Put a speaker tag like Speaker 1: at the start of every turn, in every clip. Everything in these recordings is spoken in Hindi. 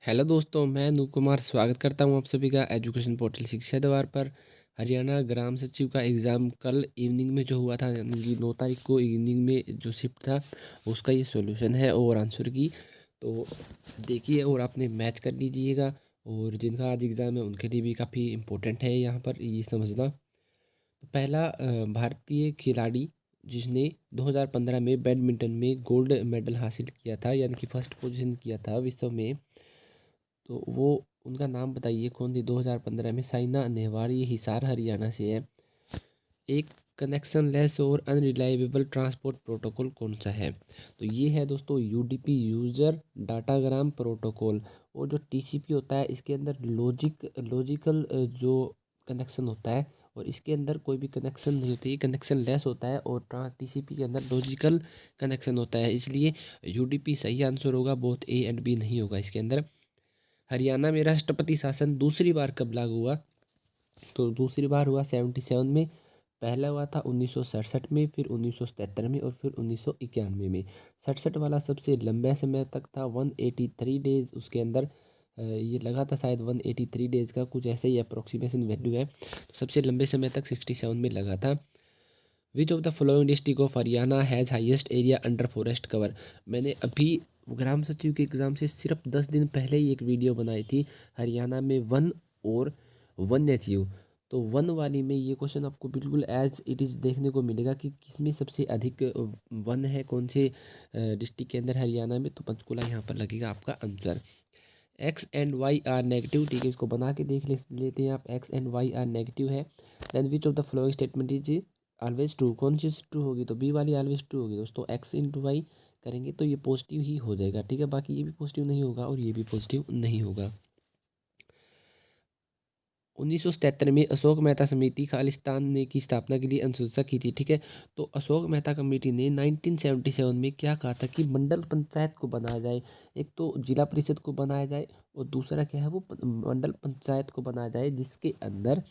Speaker 1: हेलो दोस्तों, मैं अनूप कुमार स्वागत करता हूं आप सभी का एजुकेशन पोर्टल शिक्षा द्वार पर। हरियाणा ग्राम सचिव का एग्ज़ाम कल इवनिंग में जो हुआ था, यानी कि 9 तारीख को इवनिंग में जो शिफ्ट था, उसका ये सॉल्यूशन है और आंसर की। तो देखिए और आपने मैच कर लीजिएगा। और जिनका आज एग्ज़ाम है उनके लिए भी काफ़ी इम्पोर्टेंट है यहाँ पर ये समझना। तो पहला भारतीय खिलाड़ी जिसने 2015 में बैडमिंटन में गोल्ड मेडल हासिल किया था, यानी कि फर्स्ट पोजीशन किया था विश्व में, तो वो उनका नाम बताइए कौन थी 2015 में। साइना नेहवाल, ये हिसार हरियाणा से है। एक कनेक्शनलेस और अनरिलायबल ट्रांसपोर्ट प्रोटोकॉल कौन सा है? तो ये है दोस्तों यूडीपी, यूजर डाटाग्राम प्रोटोकॉल। और जो टीसीपी होता है इसके अंदर लॉजिकल जो कनेक्शन होता है, और इसके अंदर कोई भी कनेक्शन नहीं होती, कनेक्शन लेस होता है। और टीसीपी के अंदर लॉजिकल कनेक्शन होता है, इसलिए यूडीपी सही आंसर होगा, बोथ ए एंड बी नहीं होगा इसके अंदर। हरियाणा में राष्ट्रपति शासन दूसरी बार कब लागू हुआ? तो दूसरी बार हुआ 77 में। पहला हुआ था 1967 में, फिर 1977 में, और फिर 1991 में। 67 वाला सबसे लंबे समय तक था, 183 डेज उसके अंदर ये लगा था, शायद 183 डेज का कुछ ऐसे ही अप्रोक्सीमेशन वैल्यू है। तो सबसे लंबे समय तक 67 में लगा था। विच of the following district of Haryana has highest area under forest cover? मैंने अभी ग्राम सचिव के एग्ज़ाम से सिर्फ 10 दिन पहले ही एक वीडियो बनाई थी, हरियाणा में वन और वन्य जीव। तो वन वाली में ये क्वेश्चन आपको बिल्कुल एज इट इज़ देखने को मिलेगा कि किसमें सबसे अधिक वन है, कौन से डिस्ट्रिक्ट के अंदर हरियाणा में। तो पंचकुला यहाँ पर लगेगा आपका answer. X and Y are negative, ठीक है, इसको बना के लेते हैं आप। X and Y are negative है, then which of the following statement is always true? कौन सी ट्रू होगी? तो बी वाली ऑलवेज ट्रू होगी दोस्तों। एक्स इंटू वाई करेंगे तो ये पॉजिटिव ही हो जाएगा, ठीक है। बाकी ये भी पॉजिटिव नहीं होगा और ये भी पॉजिटिव नहीं होगा। 1977 में अशोक मेहता समिति खालिस्तान ने की स्थापना के लिए अनुशंसा की थी, ठीक है। तो अशोक मेहता कमेटी ने 1977 में क्या कहा था कि मंडल पंचायत को बनाया जाए। एक तो जिला परिषद को बनाया जाए, और दूसरा क्या है वो मंडल पंचायत को बनाया जाए, जिसके अंदर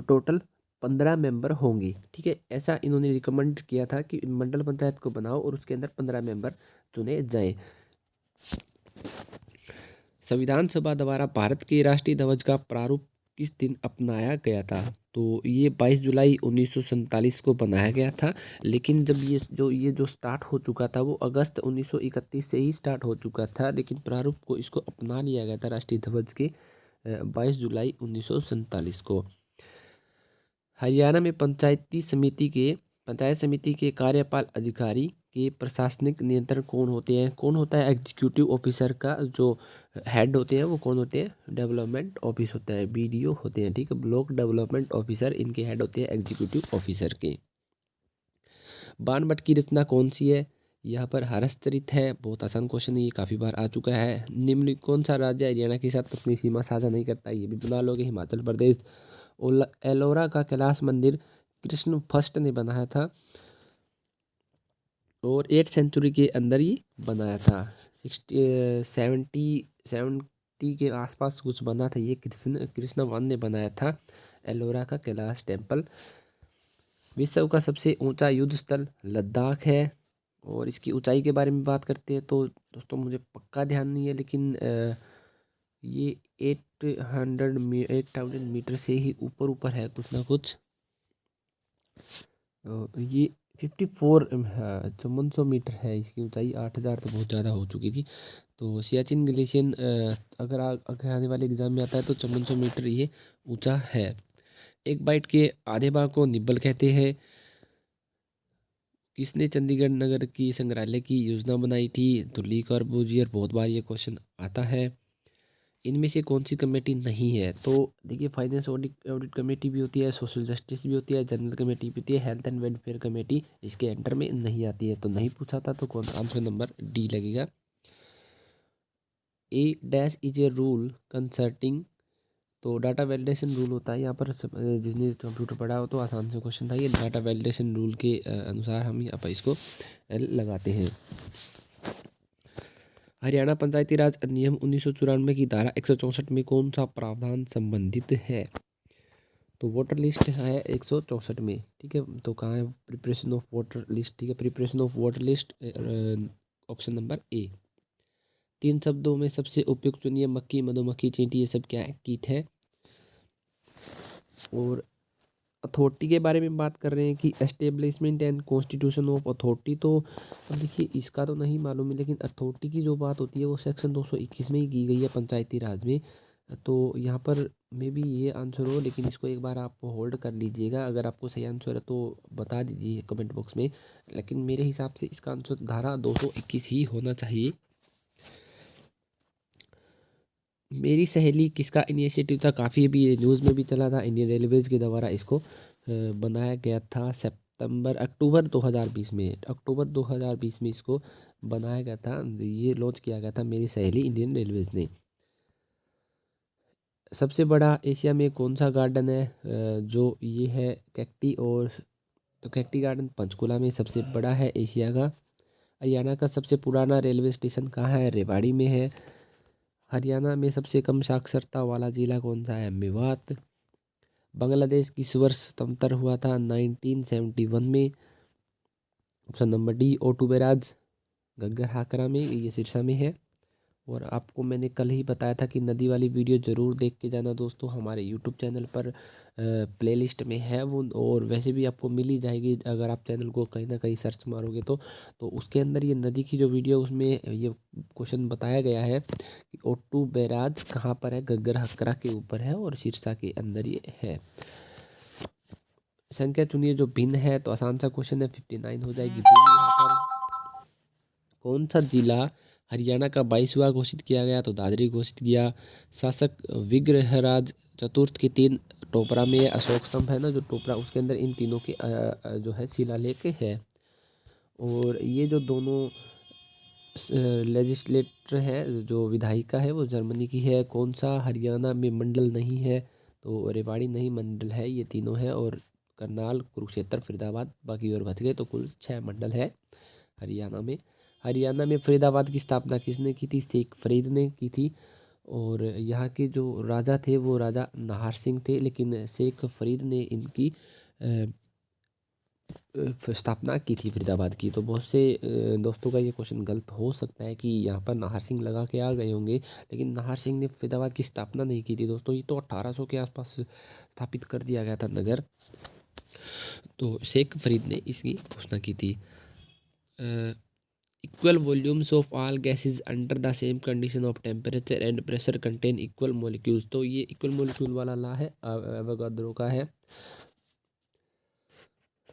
Speaker 1: टोटल 15 मेंबर होंगे, ठीक है। ऐसा इन्होंने रिकमेंड किया था कि मंडल पंचायत को बनाओ और उसके अंदर 15 मेंबर चुने जाएं। संविधान सभा द्वारा भारत के राष्ट्रीय ध्वज का प्रारूप किस दिन अपनाया गया था? तो ये 22 जुलाई 1947 को बनाया गया था। लेकिन जब ये जो स्टार्ट हो चुका था वो अगस्त 1931 से ही स्टार्ट हो चुका था, लेकिन प्रारूप को इसको अपना लिया गया था राष्ट्रीय ध्वज के 22 जुलाई 1947 को। हरियाणा में पंचायत समिति के कार्यपाल अधिकारी के प्रशासनिक नियंत्रण कौन होते हैं? कौन होता है एग्जीक्यूटिव ऑफिसर का जो हेड होते हैं वो कौन होते हैं? डेवलपमेंट ऑफिस होता है, बीडीओ होते हैं, ठीक है। ब्लॉक डेवलपमेंट ऑफिसर इनके हेड होते हैं एग्जीक्यूटिव ऑफिसर के। बाणभट्ट की रचना कौन सी है? यहाँ पर हरश्चरित है, बहुत आसान क्वेश्चन है, ये काफ़ी बार आ चुका है। निम्न कौन सा राज्य हरियाणा के साथ अपनी सीमा साझा नहीं करता? ये भी बना लोगे, हिमाचल प्रदेश। एलोरा का कैलाश मंदिर कृष्ण फर्स्ट ने बनाया था, और 8th सेंचुरी के अंदर ही बनाया था। 70 के आसपास कुछ बना था, ये कृष्ण वन ने बनाया था एलोरा का कैलाश टेम्पल। विश्व का सबसे ऊंचा युद्ध स्थल लद्दाख है। और इसकी ऊंचाई के बारे में बात करते हैं तो दोस्तों मुझे पक्का ध्यान नहीं है, लेकिन ये 8,000 मीटर से ही ऊपर ऊपर है कुछ ना कुछ। ये 54 5400 मीटर है इसकी ऊंचाई। 8,000 तो बहुत ज़्यादा हो चुकी थी। तो सियाचिन ग्लेशियर अगर आने वाले एग्जाम में आता है तो 5400 मीटर ये ऊंचा है। एक बाइट के आधे भाग को निब्बल कहते हैं। किसने चंडीगढ़ नगर की संग्रहालय की योजना बनाई थी? तो ली कॉर्बूजियर, बहुत बार ये क्वेश्चन आता है। इनमें से कौन सी कमेटी नहीं है? तो देखिए, फाइनेंस ऑडिट कमेटी भी होती है, सोशल जस्टिस भी होती है, जनरल कमेटी भी होती है, हेल्थ एंड वेलफेयर कमेटी इसके अंडर में नहीं आती है। तो नहीं पूछा था, तो कौन आंसर नंबर डी लगेगा। ए डैश इज ए रूल कंसर्टिंग, तो डाटा वैलिडेशन रूल होता है यहाँ पर। जिसने कंप्यूटर पढ़ा हो तो आसान से क्वेश्चन था ये। डाटा वैलिडेशन रूल के अनुसार हम यहाँ पर इसको लगाते हैं। हरियाणा पंचायती राज अधिनियम 1994 की धारा 164 में कौन सा प्रावधान संबंधित है? तो वोटर लिस्ट है 164 में, ठीक है। तो कहाँ है? प्रिपरेशन ऑफ वोटर लिस्ट, ठीक है। Preparation of voter list option number A. 3 शब्दों में सबसे उपयुक्त चुनिए। मक्खी, मधुमक्खी, चींटी, ये सब क्या है? कीट है। और अथॉरिटी के बारे में बात कर रहे हैं कि establishment and constitution of authority, तो अब देखिए इसका तो नहीं मालूम है, लेकिन अथॉरिटी की जो बात होती है वो सेक्शन 221 में ही की गई है पंचायती राज में। तो यहाँ पर मे बी ये आंसर हो, लेकिन इसको एक बार आप होल्ड कर लीजिएगा। अगर आपको सही आंसर है तो बता दीजिए कमेंट बॉक्स में, लेकिन मेरे हिसाब से इसका आंसर धारा 221 ही होना चाहिए। मेरी सहेली किसका इनिशिएटिव था? काफ़ी अभी ये न्यूज़ में भी चला था, इंडियन रेलवेज़ के द्वारा इसको बनाया गया था। अक्टूबर 2020 में, अक्टूबर 2020 में इसको बनाया गया था, ये लॉन्च किया गया था मेरी सहेली इंडियन रेलवेज़ ने। सबसे बड़ा एशिया में कौन सा गार्डन है? जो ये है कैक्टी, और तो कैक्टी गार्डन पंचकुला में सबसे बड़ा है एशिया का। हरियाणा का सबसे पुराना रेलवे स्टेशन कहाँ है? रेवाड़ी में है। हरियाणा में सबसे कम साक्षरता वाला जिला कौन सा है? मेवात। बांग्लादेश किस वर्ष स्वतंत्र हुआ था? 1971 में। ऑप्शन नंबर डी ओटू बैराज, घग्गर हाकरा में, ये सिरसा में है। और आपको मैंने कल ही बताया था कि नदी वाली वीडियो ज़रूर देख के जाना दोस्तों, हमारे यूट्यूब चैनल पर प्लेलिस्ट में है वो, और वैसे भी आपको मिल ही जाएगी अगर आप चैनल को कहीं ना कहीं सर्च मारोगे तो उसके अंदर ये नदी की जो वीडियो, उसमें ये क्वेश्चन बताया गया है कि ओटू बैराज कहाँ पर है? घग्गर हाकरा के ऊपर है और सिरसा के अंदर ये है। संख्या चुनिए जो भिन्न है, तो आसान सा क्वेश्चन है, 59 हो जाएगी भिन्न यहाँ पर। कौन सा जिला हरियाणा का 22वां घोषित किया गया? तो दादरी घोषित किया। शासक विग्रहराज चतुर्थ के 3 टोपरा में अशोक स्तंभ है ना, जो टोपरा, उसके अंदर इन तीनों के जो है शिलालेख है। और ये जो दोनों लेजिस्लेटर है, जो विधायिका है, वो जर्मनी की है। कौन सा हरियाणा में मंडल नहीं है? तो रेवाड़ी नहीं मंडल है, ये तीनों है। और करनाल, कुरुक्षेत्र, फरीदाबाद बाकी और बच गए, तो कुल 6 मंडल है हरियाणा में। हरियाणा में फरीदाबाद की स्थापना किसने की थी? शेख फरीद ने की थी। और यहाँ के जो राजा थे वो राजा नाहर सिंह थे, लेकिन शेख फरीद ने इनकी स्थापना की थी फरीदाबाद की। तो बहुत से दोस्तों का ये क्वेश्चन गलत हो सकता है कि यहाँ पर नाहर सिंह लगा के आ गए होंगे, लेकिन नाहर सिंह ने फरीदाबाद की स्थापना नहीं की थी दोस्तों, ये तो 1800 के आसपास स्थापित कर दिया गया था नगर। तो शेख फरीद ने इसकी घोषणा की थी। Equal volumes of all gases under the same condition of temperature and pressure contain equal molecules, तो ये इक्वल मॉलिक्यूल वाला ला है, एवोगाद्रो का है।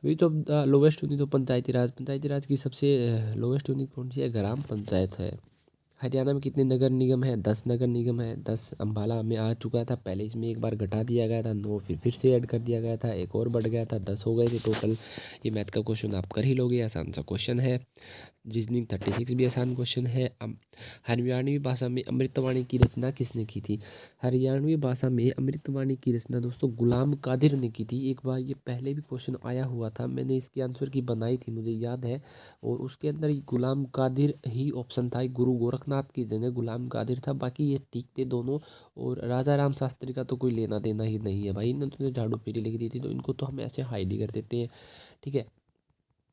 Speaker 1: अभी तो लोवेस्ट यूनिट तो पंचायती राज की सबसे लोवेस्ट यूनिट कौन सी है? ग्राम पंचायत है। हरियाणा में कितने नगर निगम है? 10 नगर निगम है। 10 अम्बाला में आ चुका था पहले, इसमें एक बार घटा दिया गया था 9, फिर से ऐड कर दिया गया था, एक और बढ़ गया था, 10 हो गए थे टोटल। ये मैथ का क्वेश्चन आप कर ही लोगे, आसान सा क्वेश्चन है। रीजनिंग 36 भी आसान क्वेश्चन है। हरियाणवी भाषा में अमृतवाणी की रचना किसने की थी? हरियाणवी भाषा में अमृतवाणी की रचना दोस्तों गुलाम कादिर ने की थी। एक बार ये पहले भी क्वेश्चन आया हुआ था, मैंने इसके आंसर की बनाई थी, मुझे याद है। और उसके अंदर ये गुलाम कादिर ही ऑप्शन था, गुरु गोरखनाथ की जगह गुलाम कादिर था, बाकी ये ठीक थे दोनों। और राजा राम शास्त्री का तो कोई लेना देना ही नहीं है भाई, इन्होंने तो झाड़ू फेरी लिख दी थी, तो इनको तो हम ऐसे हाइड ही कर देते हैं, ठीक है।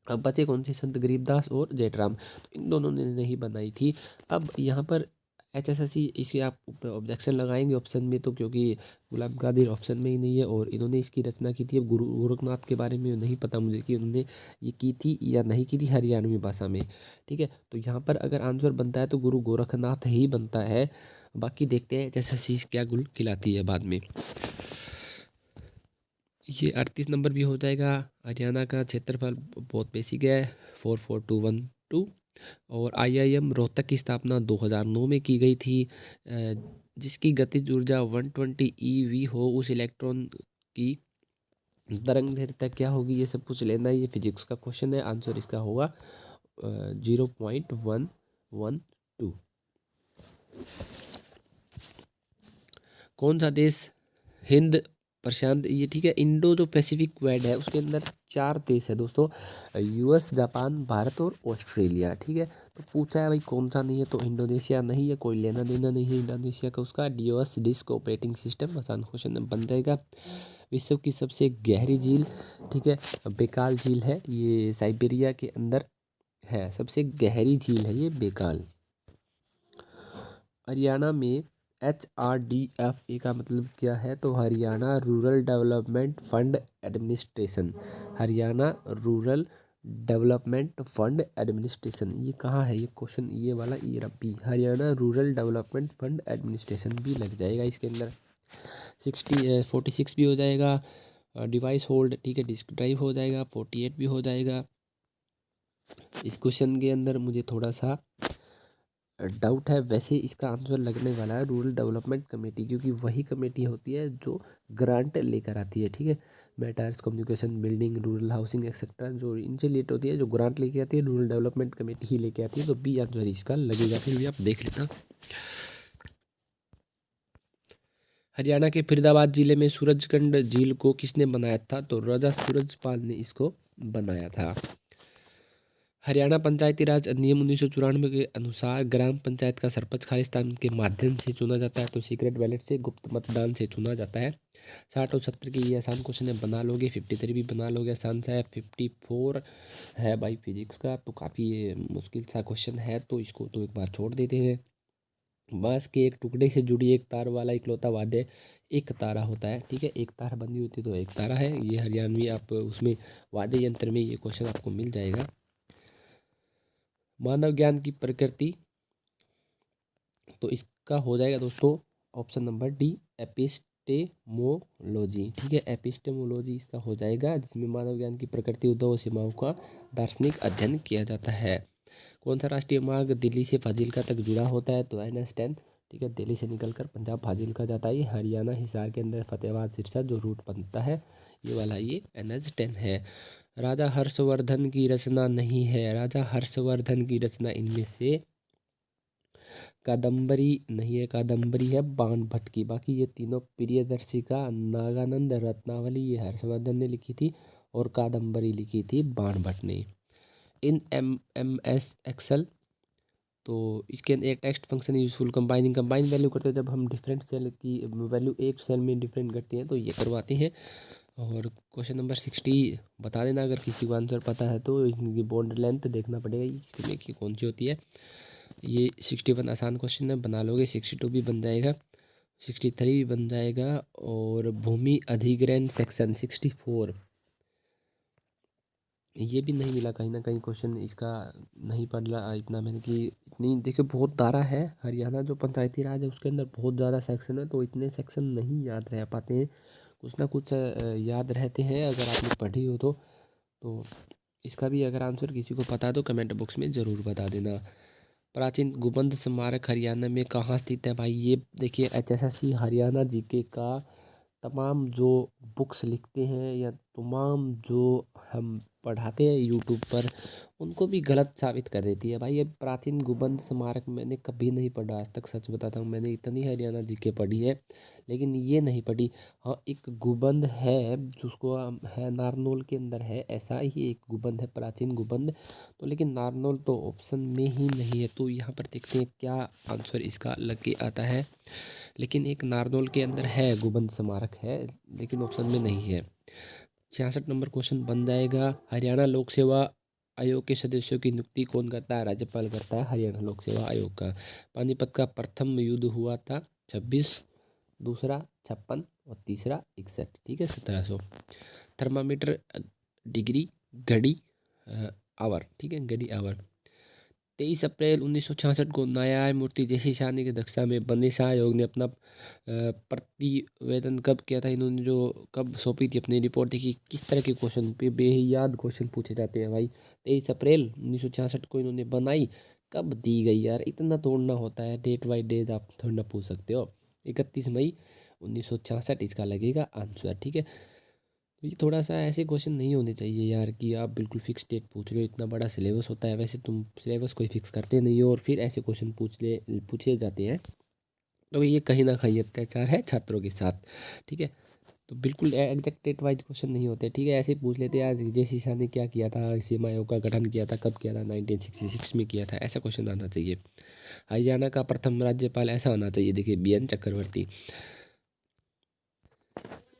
Speaker 1: अब बचे कौन से? संत गरीबदास और जेठराम, तो इन दोनों ने नहीं बनाई थी। अब यहाँ पर HSSC इसके आप ऑब्जेक्शन लगाएंगे ऑप्शन में, तो क्योंकि गुलाम कादिर ऑप्शन में ही नहीं है और इन्होंने इसकी रचना की थी। अब गुरु गोरखनाथ के बारे में नहीं पता मुझे कि उन्होंने ये की थी या नहीं की थी हरियाणवी भाषा में, ठीक है। तो यहाँ पर अगर आंसर बनता है तो गुरु गोरखनाथ ही बनता है। बाकी देखते हैं HSSC क्या गुल खिलाती है बाद में। ये 38 नंबर भी हो जाएगा। हरियाणा का क्षेत्रफल बहुत बेसिक है, 44212। और IIM रोहतक की स्थापना 2009 में की गई थी। जिसकी गतिज ऊर्जा 120 EV हो, उस इलेक्ट्रॉन की तरंग दैर्घ्यता क्या होगी? ये सब कुछ लेना है, ये फिजिक्स का क्वेश्चन है। आंसर इसका होगा 0.112। कौन सा देश हिंद प्रशांत, ये ठीक है, इंडो जो पैसिफिक क्वेड है उसके अंदर 4 देश है दोस्तों, US, जापान, भारत और ऑस्ट्रेलिया, ठीक है। तो पूछा है भाई कौन सा नहीं है, तो इंडोनेशिया नहीं है, कोई लेना देना नहीं है इंडोनेशिया का उसका। DOS डिस्क ऑपरेटिंग सिस्टम, आसान क्वेश्चन बन जाएगा। विश्व की सबसे गहरी झील, ठीक है, बेकाल झील है, ये साइबेरिया के अंदर है, सबसे गहरी झील है ये बेकाल। हरियाणा में HRDFA का मतलब क्या है? तो Haryana rural development fund administration. Haryana rural development fund administration, ये कहाँ है? ये क्वेश्चन ये वाला, ये रबी Haryana rural development fund administration भी लग जाएगा इसके अंदर। 46 भी हो जाएगा। डिवाइस होल्ड, ठीक है, डिस्क ड्राइव हो जाएगा। 48 भी हो जाएगा। इस क्वेश्चन के अंदर मुझे थोड़ा सा डाउट है, वैसे इसका आंसर लगने वाला है रूरल डेवलपमेंट कमेटी, क्योंकि वही कमेटी होती है जो ग्रांट लेकर आती है, ठीक है। Matters communication building rural housing etcetera जो इनसे रिलेटेड होती है, जो ग्रांट लेके आती है रूरल डेवलपमेंट कमेटी ही लेके आती है। तो बी आंसर इसका लगेगा। फिर भी आप देख लेना। हरियाणा के फरीदाबाद जिले में सूरजकुंड झील को किसने बनाया था? तो राजा सूरजपाल ने इसको बनाया था। हरियाणा पंचायती राज अधिनियम 1994 के अनुसार ग्राम पंचायत का सरपंच खालिस्तान के माध्यम से चुना जाता है, तो सीक्रेट बैलेट से, गुप्त मतदान से चुना जाता है। 60 और 70 की ये आसान क्वेश्चन है, बना लोगे। 53 भी बना लोगे, आसान सा है। 54 है भाई फिजिक्स का, तो काफ़ी ये मुश्किल सा क्वेश्चन है, तो इसको तो एक बार छोड़ देते हैं। बांस के एक टुकड़े से जुड़ी एक तार वाला इकलौता वाद्य एक तारा होता है, ठीक है। एक तार बंदी होती है तो एक तारा है। ये हरियाणवी आप उसमें वाद्य यंत्र में ये क्वेश्चन आपको मिल जाएगा। मानव ज्ञान की प्रकृति, तो इसका हो जाएगा दोस्तों ऑप्शन नंबर डी, एपिस्टेमोलॉजी, ठीक है। एपिस्टेमोलॉजी इसका हो जाएगा, जिसमें मानव ज्ञान की प्रकृति, उद्भव, सीमाओं का दार्शनिक अध्ययन किया जाता है। कौन सा राष्ट्रीय मार्ग दिल्ली से फाजिल्का तक जुड़ा होता है? तो NH10, ठीक है। दिल्ली से निकलकर पंजाब फाजिल्का जाता है। ये हरियाणा हिसार के अंदर फतेहाबाद सिरसा जो रूट बनता है, ये वाला ये NH10 है। राजा हर्षवर्धन की रचना नहीं है। राजा हर्षवर्धन की रचना इनमें से कादम्बरी नहीं है, कादम्बरी है बाण भट्ट की। बाकी ये तीनों प्रियदर्शिका, नागानंद, रत्नावली ये हर्षवर्धन ने लिखी थी, और कादम्बरी लिखी थी बाण भट्ट ने। इन MS एक्सेल, तो इसके अंदर एक text function useful combine value करते हैं। जब हम डिफरेंट सेल की वैल्यू एक सेल में डिफरेंट करते हैं तो ये करवाते हैं। और क्वेश्चन नंबर 60 बता देना अगर किसी को आंसर पता है तो। इनकी बॉन्ड लेंथ देखना पड़ेगा इसमें कि कौन सी होती है। ये 61 आसान क्वेश्चन है, बना लोगे। 62 भी बन जाएगा, 63 भी बन जाएगा। और भूमि अधिग्रहण सेक्शन 64, ये भी नहीं मिला कहीं ना कहीं क्वेश्चन इसका, नहीं पढ़ रहा इतना मैंने कि इतनी देखिए बहुत धारा है। हरियाणा जो पंचायती राज है उसके अंदर बहुत ज़्यादा सेक्शन है, तो इतने सेक्शन नहीं याद रह पाते हैं। कुछ ना कुछ याद रहते हैं अगर आपने पढ़ी हो तो इसका भी अगर आंसर किसी को पता है तो कमेंट बॉक्स में ज़रूर बता देना। प्राचीन गुबंद स्मारक हरियाणा में कहाँ स्थित है? भाई ये देखिए HSSC हरियाणा GK का तमाम जो बुक्स लिखते हैं या तमाम जो हम पढ़ाते हैं यूट्यूब पर, उनको भी गलत साबित कर देती है। भाई ये प्राचीन गुबंद स्मारक मैंने कभी नहीं पढ़ा आज तक, सच बताता हूँ। मैंने इतनी हरियाणा GK पढ़ी है लेकिन ये नहीं पढ़ी। हाँ एक गुबंद है जिसको है नारनौल के अंदर है, ऐसा ही एक गुबंद है प्राचीन गुबंद, तो लेकिन नारनौल तो ऑप्शन में ही नहीं है। तो यहाँ पर देखते हैं क्या आंसर इसका लग के आता है। लेकिन एक नारनौल के अंदर है गुबंद स्मारक है, लेकिन ऑप्शन में नहीं है। 66 नंबर क्वेश्चन बन जाएगा। हरियाणा लोक सेवा आयोग के सदस्यों की नियुक्ति कौन करता है? राज्यपाल करता है हरियाणा लोक सेवा आयोग का। पानीपत का प्रथम युद्ध हुआ था 26, दूसरा 56 और तीसरा 61, ठीक है 1700। थर्मामीटर डिग्री, घड़ी, आवर, ठीक है घड़ी आवर। 23 अप्रैल 1966 को न्यायमूर्ति जैसी साहनी की अध्यक्षता में बने शाह आयोग ने अपना प्रतिवेदन कब किया था? इन्होंने जो कब सौंपी थी अपनी रिपोर्ट? देखिए किस तरह के क्वेश्चन पे बेयाद क्वेश्चन पूछे जाते हैं भाई। 23 अप्रैल 1966 को इन्होंने बनाई, कब दी गई यार? इतना तोड़ना होता है, डेट बाई डेट आप थोड़ा ना पूछ सकते हो। 31 मई 1966 इसका लगेगा आंसर, ठीक है। तो ये थोड़ा सा ऐसे क्वेश्चन नहीं होने चाहिए यार कि आप बिल्कुल फिक्स डेट पूछ रहे हो। इतना बड़ा सिलेबस होता है, वैसे तुम सिलेबस कोई फिक्स करते नहीं हो और फिर ऐसे क्वेश्चन पूछे जाते हैं, तो ये कहीं ना कहीं अत्याचार है छात्रों के साथ, ठीक है। तो बिल्कुल एग्जैक्ट डेट वाइज क्वेश्चन नहीं होते, ठीक है। ऐसे पूछ लेते हैं आज जैसी शाह ने क्या किया था, सीमा आयोग का गठन किया था, कब किया था? 1966 में किया था, ऐसा क्वेश्चन आना चाहिए। हरियाणा का प्रथम राज्यपाल ऐसा होना चाहिए, देखिए BN चक्रवर्ती।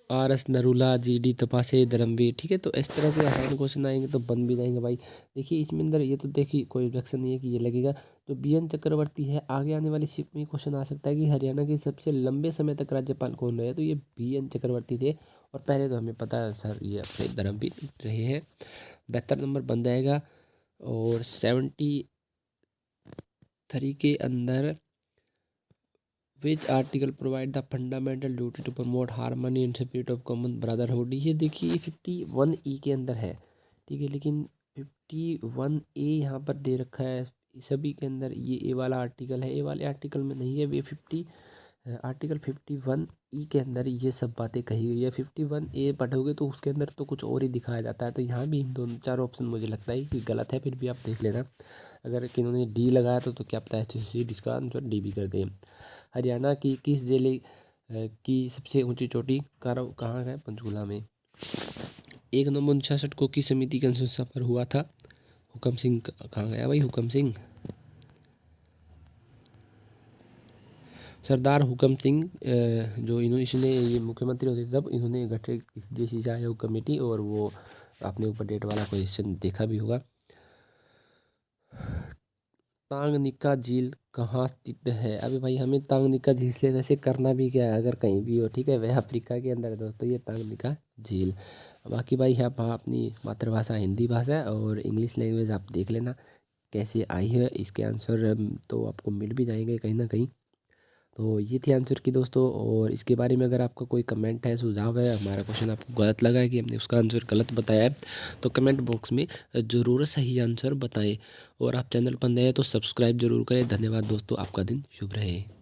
Speaker 1: RS Narula, GD Tapase, Dharmveer. ठीक है, तो इस तरह से आसान क्वेश्चन आएंगे तो बन भी जाएंगे भाई। देखिए इसमें अंदर ये तो देखिए कोई ऑब्जेक्शन नहीं है कि ये लगेगा। तो BN चक्रवर्ती है। आगे आने वाली शिफ्ट में क्वेश्चन आ सकता है कि हरियाणा के सबसे लंबे समय तक राज्यपाल कौन रहे, तो ये BN चक्रवर्ती थे। और पहले तो हमें पता है सर ये अपने धर्मवीर रहे हैं। 72 नंबर बन जाएगा। और 73 के अंदर which article provide the fundamental duty to promote harmony and spirit of common brotherhood. ये देखिए 51E के अंदर है। ठीक है, लेकिन 51A यहाँ पर दे रखा है सभी के अंदर। ये ए वाला आर्टिकल है, ए वाले आर्टिकल में नहीं है। ये आर्टिकल 51E के अंदर ये सब बातें कही गई है। 51A पढ़ोगे तो उसके अंदर तो कुछ और ही दिखाया जाता है। तो यहाँ भी इन दोनों 4 ऑप्शन मुझे लगता है कि गलत है, फिर भी आप देख लेना। अगर किन्होंने डी लगाया तो क्या पता है इसका आंसर डी भी कर दें। हरियाणा की किस जिले की सबसे ऊंची चोटी कहाँ है? पंचकुला में। 1 नवंबर 1966 को किस समिति की अनुशंसा पर हुआ था? हुकम सिंह। कहाँ गया भाई हुकम सिंह? सरदार हुकम सिंह जो इसने ये मुख्यमंत्री होते थे तब इन्होंने गठित JCC आयोग कमेटी, और वो अपने ऊपर डेट वाला क्वेश्चन देखा भी होगा। तांगनिका झील कहाँ स्थित है? अभी भाई हमें तांगनिका झील से वैसे करना भी क्या है, अगर कहीं भी हो। ठीक है, वह अफ्रीका के अंदर है दोस्तों, ये तांगनिका झील। बाकी भाई आप अपनी मातृभाषा हिंदी भाषा है और इंग्लिश लैंग्वेज आप देख लेना कैसे आई है। इसके आंसर तो आपको मिल भी जाएंगे कहीं ना कहीं। तो ये थी आंसर की दोस्तों। और इसके बारे में अगर आपका कोई कमेंट है, सुझाव है, हमारा क्वेश्चन आपको गलत लगा है कि हमने उसका आंसर गलत बताया है, तो कमेंट बॉक्स में ज़रूर सही आंसर बताएं। और आप चैनल पर नए हैं तो सब्सक्राइब जरूर करें। धन्यवाद दोस्तों, आपका दिन शुभ रहे।